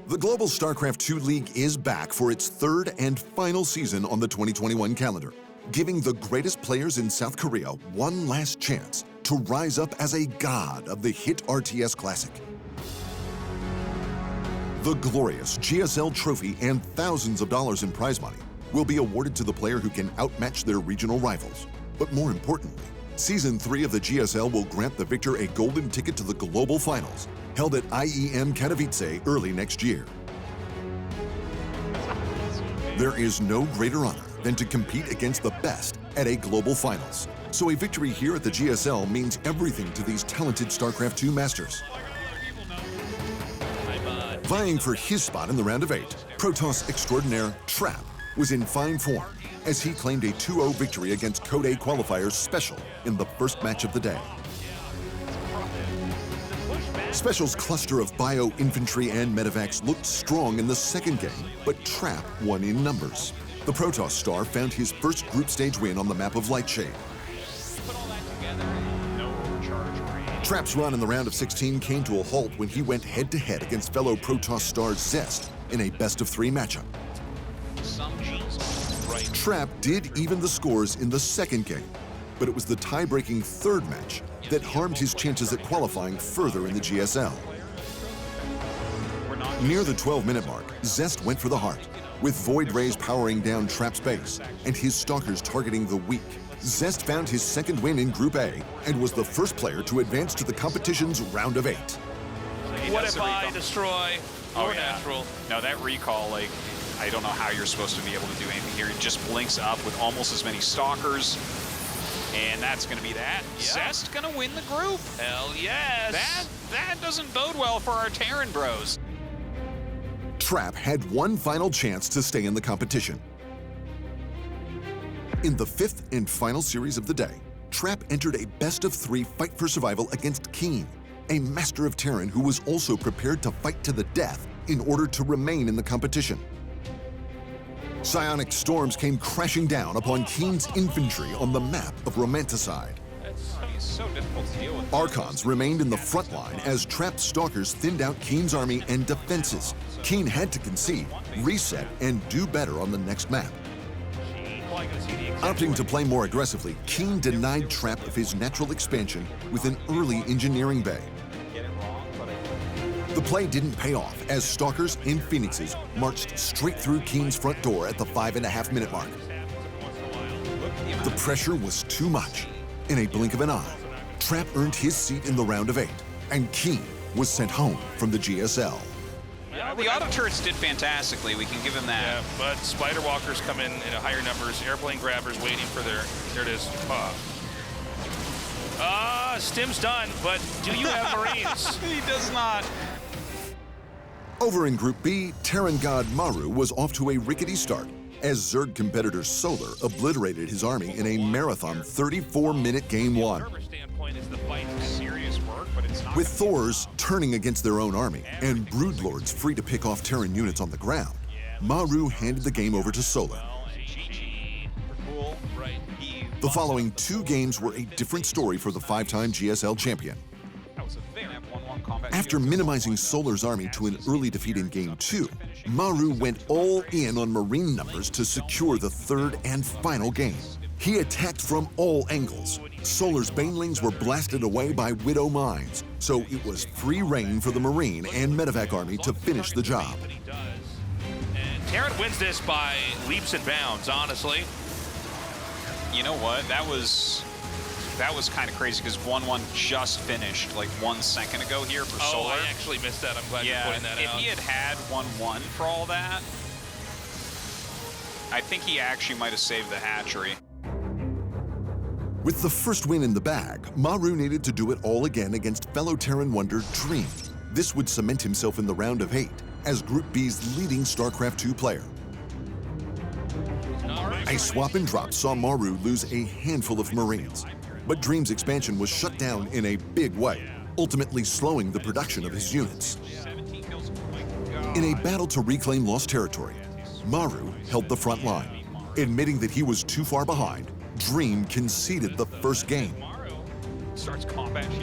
The Global Starcraft II League is back for its third and final season on the 2021 calendar, giving the greatest players in South Korea one last chance to rise up as a god of the hit RTS Classic. The glorious GSL trophy and thousands of dollars in prize money will be awarded to the player who can outmatch their regional rivals. But more importantly, Season 3 of the GSL will grant the victor a golden ticket to the global finals, held at I.E.M Katowice early next year. There is no greater honor than to compete against the best at a global finals. So a victory here at the GSL means everything to these talented StarCraft II masters. Vying for his spot in the round of 8, Protoss extraordinaire Trap was in fine form as he claimed a 2-0 victory against Code A qualifiers Special in the first match of the day. Special's cluster of bio, infantry, and medevacs looked strong in the second game, but Trap won in numbers. The Protoss star found his first group stage win on the map of Lightshade. Trap's run in the round of 16 came to a halt when he went head-to-head against fellow Protoss star Zest in a best-of-3 matchup. Trap did even the scores in the second game, but it was the tie-breaking third match that harmed his chances at qualifying further in the GSL. Near the 12-minute mark, Zest went for the heart, with Void Rays powering down Trap's base and his stalkers targeting the weak. Zest found his second win in Group A and was the first player to advance to the competition's round of 8. What if I destroy your natural? No, that recall, like, I don't know how you're supposed to be able to do anything here. It just blinks up with almost as many stalkers. And that's going to be that. Yep. Zest going to win the group. Hell yes. That doesn't bode well for our Terran bros. Trap had one final chance to stay in the competition. In the 5th and final series of the day, Trap entered a best-of-3 fight for survival against Keen, a master of Terran who was also prepared to fight to the death in order to remain in the competition. Psionic storms came crashing down upon Keen's infantry on the map of Romanticide. It's so difficult to deal with. Archons remained in the front line as Trap's stalkers thinned out Keen's army and defenses. Keen had to concede, reset, and do better on the next map. Opting to play more aggressively, Keen denied Trap of his natural expansion with an early engineering bay. The play didn't pay off as Stalkers and Phoenixes marched straight through Keen's front door at the 5.5-minute mark. The pressure was too much. In a blink of an eye, Trap earned his seat in the round of 8, and Keen was sent home from the GSL. Yeah, the auto turrets did fantastically. We can give him that. Yeah, but Spider Walkers come in higher numbers. Airplane Grabbers waiting for their. There it is. Stim's done, but do you have Marines? He does not. Over in Group B, Terran god Maru was off to a rickety start as Zerg competitor Solar obliterated his army in a marathon 34-minute Game 1. With Thors turning against their own army and Broodlords free to pick off Terran units on the ground, Maru handed the game over to Solar. The following 2 games were a different story for the 5-time GSL champion. After minimizing Solar's army to an early defeat in Game 2, Maru went all in on Marine numbers to secure the 3rd and final game. He attacked from all angles. Solar's Banelings were blasted away by Widow mines, so it was free reign for the Marine and Medevac army to finish the job. And Terran wins this by leaps and bounds, honestly. You know what? That was kind of crazy because 1-1 just finished like 1 second ago here for Solar. I actually missed that. I'm glad you're pointing that out. If he had 1-1 for all that, I think he actually might have saved the hatchery. With the first win in the bag, Maru needed to do it all again against fellow Terran wonder Dream. This would cement himself in the round of 8 as Group B's leading StarCraft II player. A swap and drop saw Maru lose a handful of Marines, but Dream's expansion was shut down in a big way, ultimately slowing the production of his units. In a battle to reclaim lost territory, Maru held the front line. Admitting that he was too far behind, Dream conceded the first game.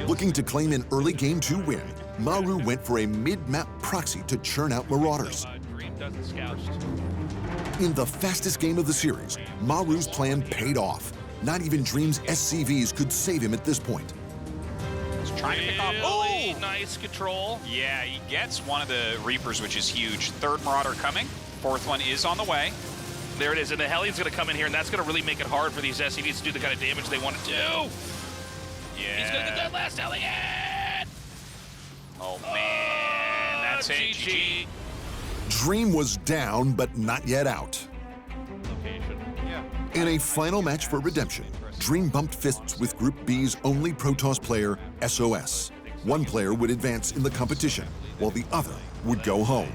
Looking to claim an early Game 2 win, Maru went for a mid-map proxy to churn out Marauders. Dream doesn't scout. In the fastest game of the series, Maru's plan paid off. Not even Dream's SCVs could save him at this point. He's trying to pick off. Really Oh! nice control. Yeah, he gets one of the Reapers, which is huge. Third Marauder coming. Fourth one is on the way. There it is, and the Hellions going to come in here, and that's going to really make it hard for these SCVs to do the kind of damage they want to do. Yeah. He's going to get that last Hellion! Oh, man. That's it. GG. Dream was down, but not yet out. In a final match for redemption, Dream bumped fists with Group B's only Protoss player, SOS. One player would advance in the competition, while the other would go home.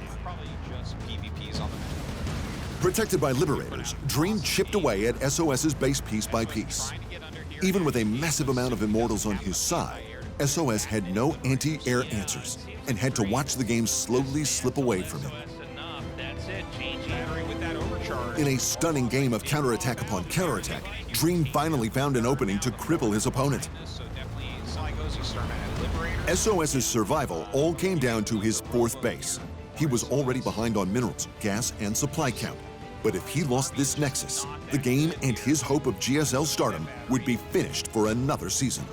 Protected by Liberators, Dream chipped away at SOS's base piece by piece. Even with a massive amount of Immortals on his side, SOS had no anti-air answers and had to watch the game slowly slip away from him. In a stunning game of counterattack upon counterattack, Dream finally found an opening to cripple his opponent. SOS's survival all came down to his fourth base. He was already behind on minerals, gas, and supply count. But if he lost this nexus, the game and his hope of GSL stardom would be finished for another season.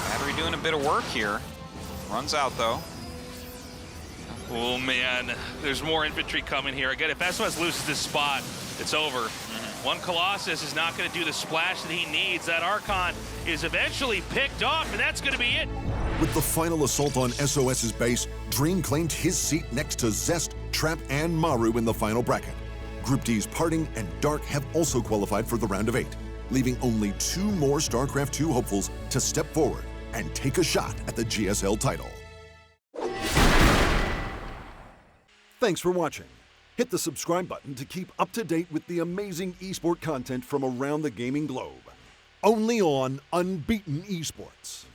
Battery doing a bit of work here. Runs out, though. Oh, man. There's more infantry coming here. Again, if SOS loses this spot, it's over. One Colossus is not going to do the splash that he needs. That Archon is eventually picked off, and that's going to be it. With the final assault on SOS's base, Dream claimed his seat next to Zest, Trap, and Maru in the final bracket. Group D's Parting and Dark have also qualified for the round of 8, leaving only 2 more Starcraft II hopefuls to step forward and take a shot at the GSL title. Thanks for watching. Hit the subscribe button to keep up to date with the amazing eSport content from around the gaming globe. Only on Unbeaten Esports.